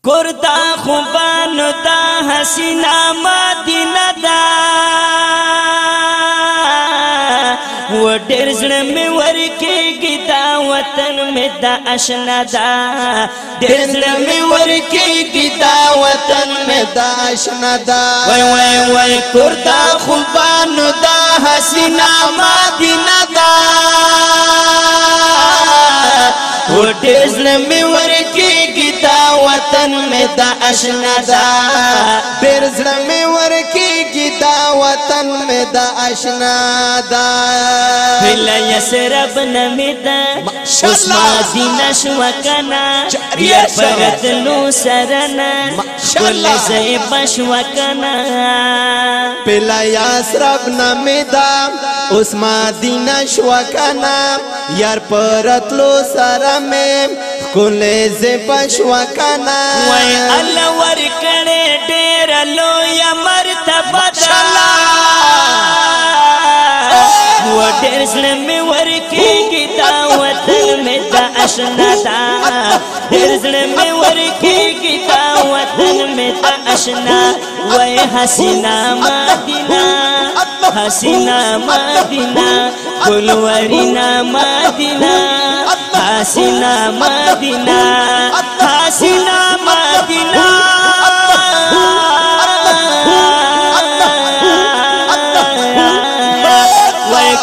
کردا خوبانو دا حسینا مدینه دا و ډېر زړه مې ورکېږي دا وطن مې دا اشنا دا ډېر زړه مې ورکېږي دا وطن مې دا اشنا دا وای وای وای کردا خوبانو دا حسینا مدینه دا و ډېر زړه مې ورکېږي دا وطن مې دا اشنا دا ډېر زړه مې ورکېږي دا وطن مې دا اشنا دا بلا یسرب نمیدا اوس مدینه شو کنا یا پرتلو سرنا کل زیب شو کنا بلا یسرب نمیدا اوس مدینه شو کنا یار پرتلو سرمه کل زیب شو کنا وای الله ور کړه ډېر لویا مرتبه و ډېر زړه مې ورکېږي دا وطن مې دا اشنا دا ډېر زړه مې ورکېږي دا وطن مې دا اشنا وای حسینا مدینه حسینا مدینه ګلورینا مدینه حسینا مدینه حسینا مدینه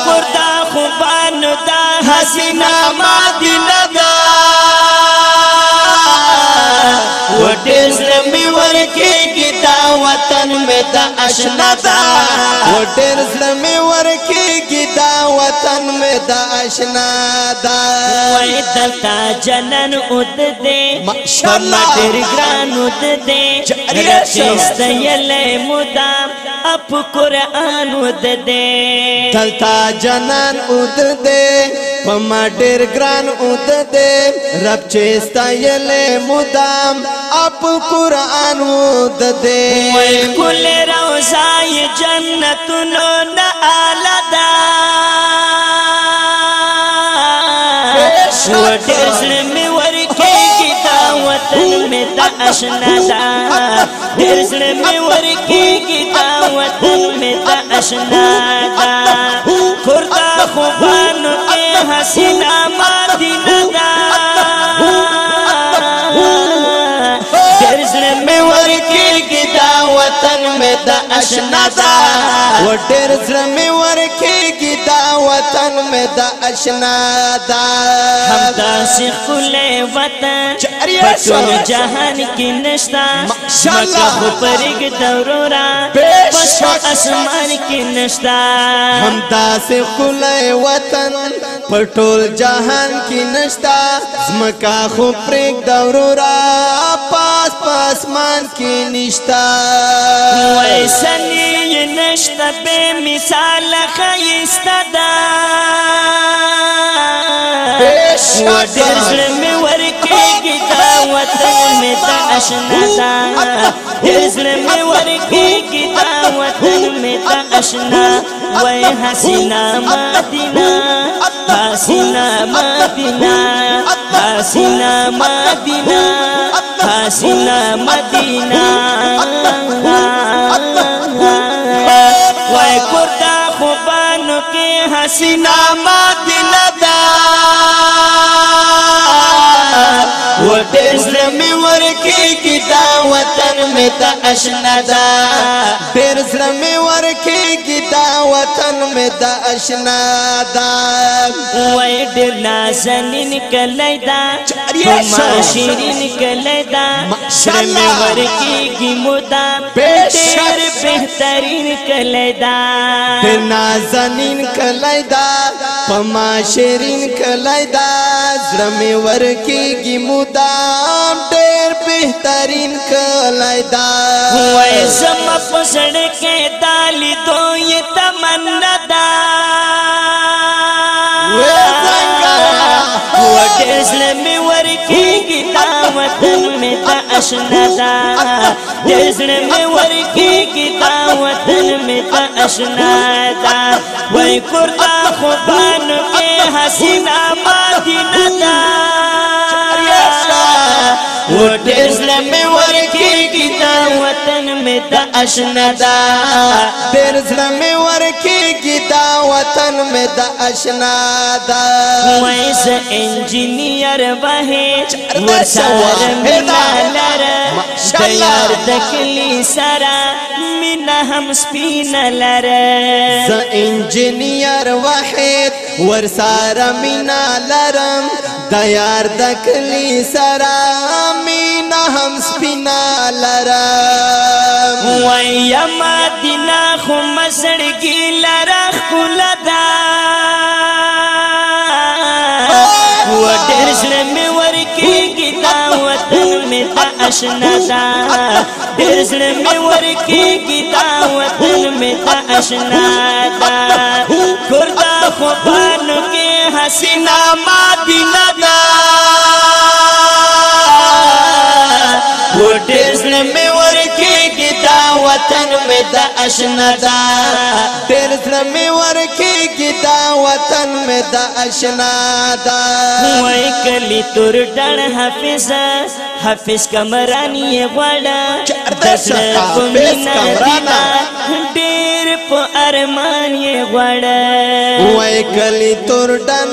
کردا خوبانو دا حسینا مدینه دا و ډېر زړه مې ورکېږي دا وطن مې دا اشنا دا و ډېر زړه مې ورکېږي دا وطن مې دا اشنا دا وای دلته جنن اود دې ماشاءالله ډېر ګران اود دې رچستایلې مدام اپ قرآن ود دې دلته جنن اود دې پما ډېر ګران اود دې رب چستایلې مدام اپ قرآن ود دې وای کل روزای جنتونو نه الدا و ډېر زړه مې ورکېږي دا وطن مې دا اشنا دا ډېر زړه مې ورکېږي دا وطن مې دا اشنا دا کردا خوبانو کې حسینا مدینه دا ډېر زړه مې ورکېږي دا وطن مې دا اشنا دا و ډېر زړه مې ورکېږي دا وطن مې دا اشنا دا همدا ښکلی وطن په ټول جهان کې نشته مکه خو پرېږده ورورا په اسمان کې نشته همدا ښکلی وطن په ټول جهان کې نشته ځمکه خو پرېږده ورورا پاس په اسمان کې نشته وای سنې نشته بې مثاله ښایسته ده و ډېر زړه مې ورکېږي دا وطن مې دا اشنا دا ډېر زړه مې ورکېږي دا وطن مې دا اشنا وای حسینا مدینه حسینا مدینه حسینا مدینه حسینا مدینه وای کردا خوبانو کې حسینا مدینه دا و ډېر زړه مې ورکېږي دا وطن مې دا اشنا دا ډېر زړه مې ورکېږي دا وطن مې دا اشنا دا وای ډېر نازنین کلی دا ما شیرین کلی دا زړه مې ورکېږي مدام ډېر بهترین کلی دا ډېر نازنین کلی دا پما شیرین کلی دا زړه مې ورکېږي مدام ډېر بهترین کلی دا وای زما په زړه کې دا لیدو یې تمنا ده و ډېر زړه مې ورکېږي دا وطن مې دا اشنا ده ډېر زړه مې ورکېږي دا وطن مې دا اشنا ده وای کردا خوبانو کې حسینا مدینه ده و ډېر زړه مې ورکېږي دا وطن مې دا آشنا دا ډېر زړه مې ورکېږي دا وطن مې دا آشنا دا وای زه انجینیر وحید ورسره مینا لره د یار د کلي سره مینا هم سپینه لره زه انجینیر وحید ورسره مینا لرم د یار د کلي سره مینا هم سپینه لرم وای یا مدینه خو مسړګي لره ښکلا ده و ډېر زړه مې ورکېږي دا وطن مې دا آشنا ده ډېر زړه مې ورکېږي دا وطن مې دا آشنا ده کور د خوبانو کې حسینه مدینه ده و ډېر زړه مې ورکېږي دا وطن مې دا آشنا ده ډېر زړه مې ورکېږي دا وطن مې دا آشنا ده وای کلی تور ډړ حافظ کمران یې غواړه د زړه په مینه دینا ډېر په ارمان یې غواړه وای کلی تور ډن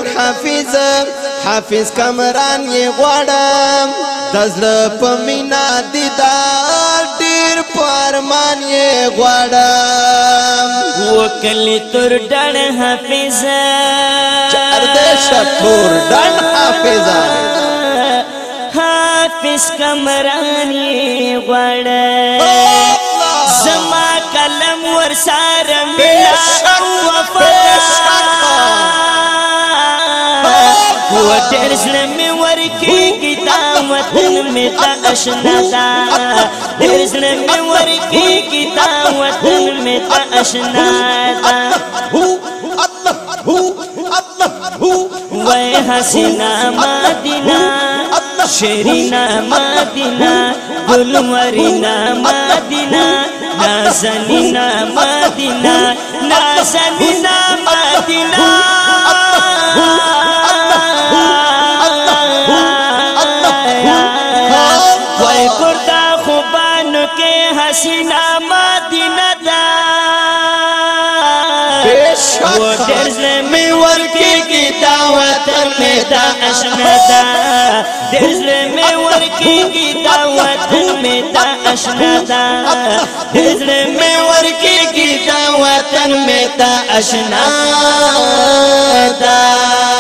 حافظ کمران یې غواړم د زړه په مینه دیدار ډېر په ارمان یې غواړم وکلی تور ډړ حافظ تور ډن حافظ کمران یې غواړه زما قلم ورسره مینا و ډېر زړه مې ورکېږي دا وطن مې دا آشنا ده ډېر زړه مې ورکېږي دا وطن مې دا آشنا ده وای حسینه مدینه شیرینه مدینه گلورینا مدینه نازنینا مدینه نازنینا مدینه وای کرتا خوبانو کې حسینه مدینه ده و ډېر زړه مې ورکېږي دا وطن مې دا آشنا ده ډېر زړه مې ورکېږي دا وطن مې دا آشنا ده ډېر زړه مې ورکېږي دا وطن مې دا آشنا ده